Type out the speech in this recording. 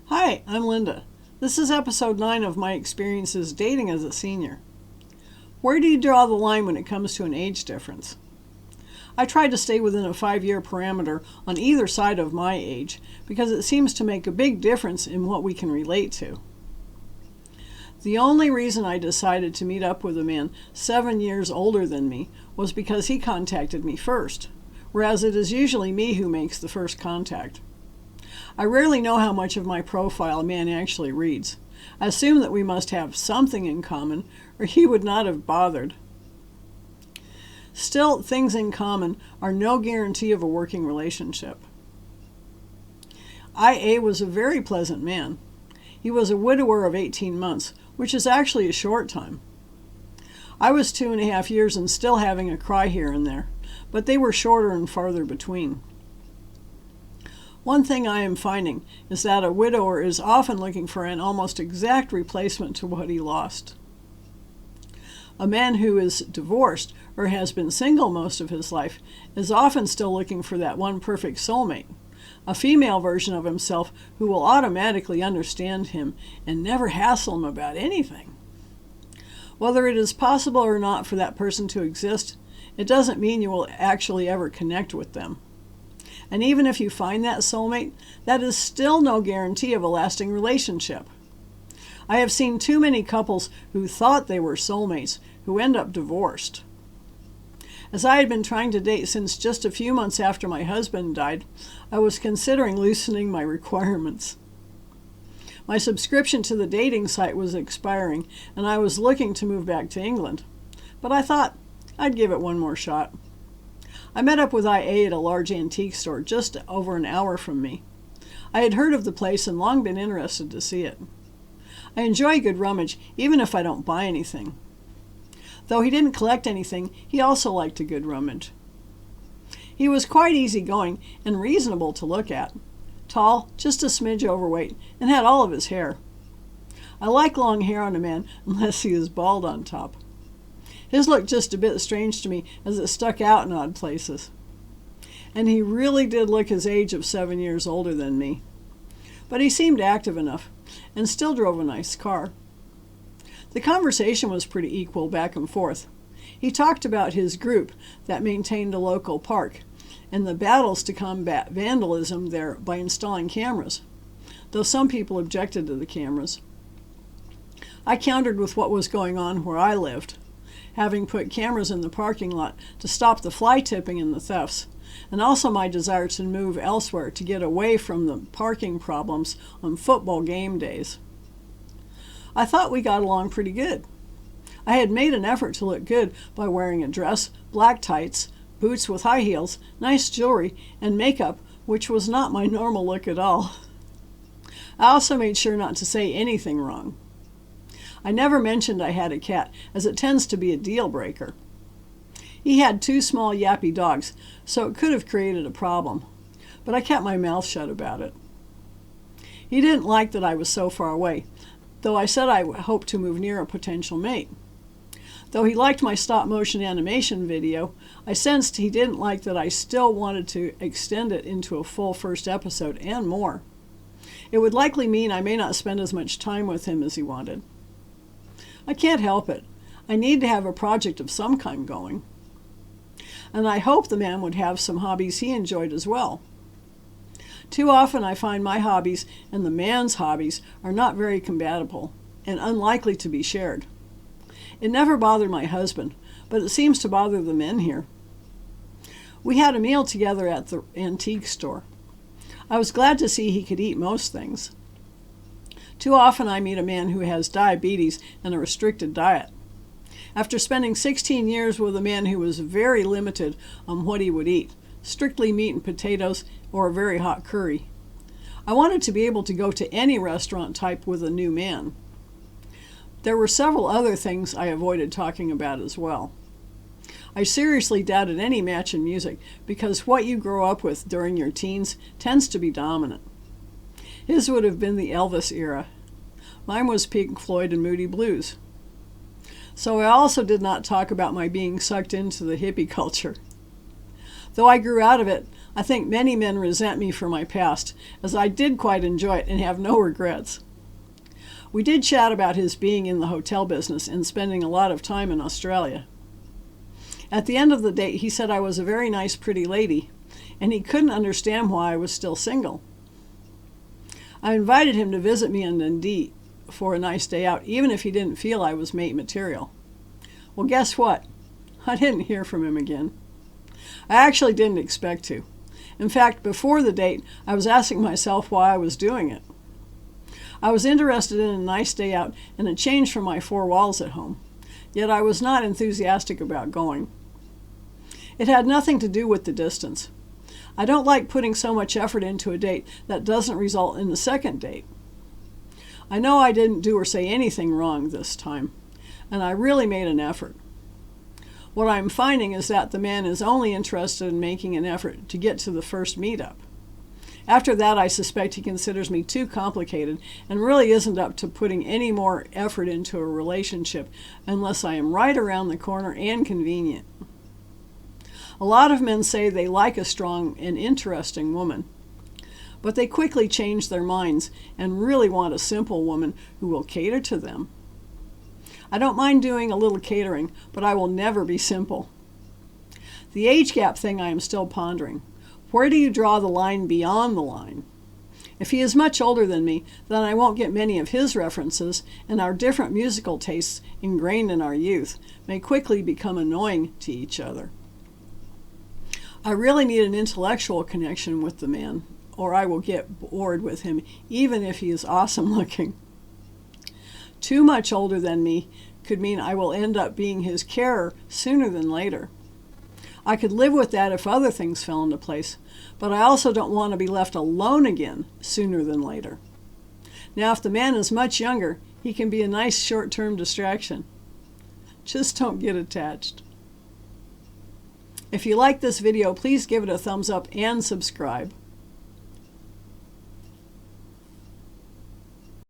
Hi, I'm Linda. This is episode 9 of my experiences dating as a senior. Where do you draw the line when it comes to an age difference? I try to stay within a 5-year parameter on either side of my age because it seems to make a big difference in what we can relate to. The only reason I decided to meet up with a man 7 years older than me was because he contacted me first, whereas it is usually me who makes the first contact. I rarely know how much of my profile a man actually reads. I assume that we must have something in common, or he would not have bothered. Still, things in common are no guarantee of a working relationship. IA was a very pleasant man. He was a widower of 18 months, which is actually a short time. I was 2.5 years and still having a cry here and there, but they were shorter and farther between. One thing I am finding is that a widower is often looking for an almost exact replacement to what he lost. A man who is divorced or has been single most of his life is often still looking for that one perfect soulmate, a female version of himself who will automatically understand him and never hassle him about anything. Whether it is possible or not for that person to exist, it doesn't mean you will actually ever connect with them. And even if you find that soulmate, that is still no guarantee of a lasting relationship. I have seen too many couples who thought they were soulmates who end up divorced. As I had been trying to date since just a few months after my husband died, I was considering loosening my requirements. My subscription to the dating site was expiring, and I was looking to move back to England. But I thought I'd give it one more shot. I met up with IA at a large antique store just over an hour from me. I had heard of the place and long been interested to see it. I enjoy good rummage, even if I don't buy anything. Though he didn't collect anything, he also liked a good rummage. He was quite easygoing and reasonable to look at. Tall, just a smidge overweight, and had all of his hair. I like long hair on a man unless he is bald on top. His looked just a bit strange to me as it stuck out in odd places. And he really did look his age of 7 years older than me. But he seemed active enough, and still drove a nice car. The conversation was pretty equal back and forth. He talked about his group that maintained a local park, and the battles to combat vandalism there by installing cameras, though some people objected to the cameras. I countered with what was going on where I lived, having put cameras in the parking lot to stop the fly tipping and the thefts, and also my desire to move elsewhere to get away from the parking problems on football game days. I thought we got along pretty good. I had made an effort to look good by wearing a dress, black tights, boots with high heels, nice jewelry, and makeup, which was not my normal look at all. I also made sure not to say anything wrong. I never mentioned I had a cat, as it tends to be a deal breaker. He had 2 small yappy dogs, so it could have created a problem, but I kept my mouth shut about it. He didn't like that I was so far away, though I said I hoped to move near a potential mate. Though he liked my stop-motion animation video, I sensed he didn't like that I still wanted to extend it into a full first episode and more. It would likely mean I may not spend as much time with him as he wanted. I can't help it. I need to have a project of some kind going. And I hope the man would have some hobbies he enjoyed as well. Too often I find my hobbies and the man's hobbies are not very compatible and unlikely to be shared. It never bothered my husband, but it seems to bother the men here. We had a meal together at the antique store. I was glad to see he could eat most things. Too often I meet a man who has diabetes and a restricted diet. After spending 16 years with a man who was very limited on what he would eat, strictly meat and potatoes or a very hot curry, I wanted to be able to go to any restaurant type with a new man. There were several other things I avoided talking about as well. I seriously doubted any match in music because what you grow up with during your teens tends to be dominant. His would have been the Elvis era. Mine was Pink Floyd and Moody Blues. So I also did not talk about my being sucked into the hippie culture. Though I grew out of it, I think many men resent me for my past, as I did quite enjoy it and have no regrets. We did chat about his being in the hotel business and spending a lot of time in Australia. At the end of the date, he said I was a very nice, pretty lady, and he couldn't understand why I was still single. I invited him to visit me in Dundee for a nice day out, even if he didn't feel I was mate material. Well, guess what? I didn't hear from him again. I actually didn't expect to. In fact, before the date, I was asking myself why I was doing it. I was interested in a nice day out and a change from my four walls at home, yet I was not enthusiastic about going. It had nothing to do with the distance. I don't like putting so much effort into a date that doesn't result in the second date. I know I didn't do or say anything wrong this time, and I really made an effort. What I'm finding is that the man is only interested in making an effort to get to the first meetup. After that, I suspect he considers me too complicated and really isn't up to putting any more effort into a relationship unless I am right around the corner and convenient. A lot of men say they like a strong and interesting woman, but they quickly change their minds and really want a simple woman who will cater to them. I don't mind doing a little catering, but I will never be simple. The age gap thing I am still pondering. Where do you draw the line beyond the line? If he is much older than me, then I won't get many of his references, and our different musical tastes, ingrained in our youth, may quickly become annoying to each other. I really need an intellectual connection with the man, or I will get bored with him, even if he is awesome looking. Too much older than me could mean I will end up being his carer sooner than later. I could live with that if other things fell into place, but I also don't want to be left alone again sooner than later. Now, if the man is much younger, he can be a nice short-term distraction. Just don't get attached. If you like this video, please give it a thumbs up and subscribe.